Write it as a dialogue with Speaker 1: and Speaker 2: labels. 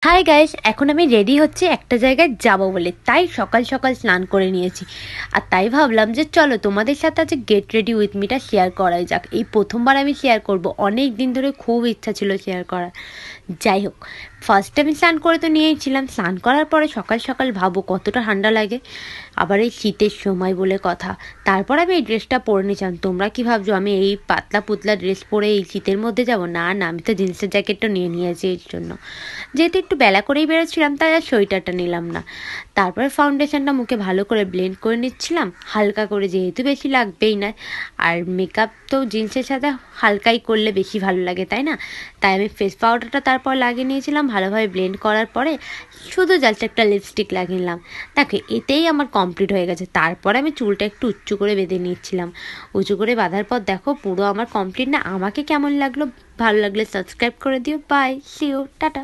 Speaker 1: Hi guys, এখন আমি ready হচ্ছি একটা জায়গায় যাব বলে, তাই সকাল সকাল স্নান করে নিয়েছি। আর তাই ভাবলাম যে চলো তোমাদের সাথে আজ গেট রেডি উইথ মিটা শেয়ার করাই যাক। এই প্রথমবার আমি শেয়ার করব, অনেক দিন ধরে খুব ইচ্ছা ছিল শেয়ার করার। যাই হোক, ফার্স্ট আমি স্নান করে তো নিয়েছিলাম। স্নান করার পরে সকাল সকাল ভাবো কতটা ঠান্ডা লাগে, আবার এই শীতের সময় বলে কথা। তারপর আমি এই ড্রেসটা পরে নিয়েছিলাম। তোমরা কি ভাবছো আমি এই পাতলা পুতলা ড্রেস পরে এই শীতের মধ্যে যাব? না না, আমি তো জিন্সের জ্যাকেটটা নিয়ে নিয়েছি এর জন্য। যেহেতু একটু বেলা করেই বেরোচ্ছিলাম, তাই আর সোয়েটারটা নিলাম না। তারপরে ফাউন্ডেশনটা মুখে ভালো করে ব্লেন্ড করে নিচ্ছিলাম হালকা করে, যেহেতু বেশি লাগবেই না। আর মেকআপ তো জিন্সের সাথে হালকাই করলে বেশি ভালো লাগে, তাই না? তাই আমি ফেস পাউডারটা তারপর লাগিয়ে নিয়েছিলাম ভালোভাবে ব্লেন্ড করার পরে। শুধু জাস্ট একটা লিপস্টিক লাগিয়ে নিলাম। দেখো এতেই আমার কমপ্লিট হয়ে গেছে। তারপর আমি চুলটা একটু উঁচু করে বেঁধে নিচ্ছিলাম। উঁচু করে বাঁধার পর দেখো পুরো আমার কমপ্লিট। না আমাকে কেমন লাগলো, ভালো লাগলে সাবস্ক্রাইব করে দিও। Bye, see you, tata.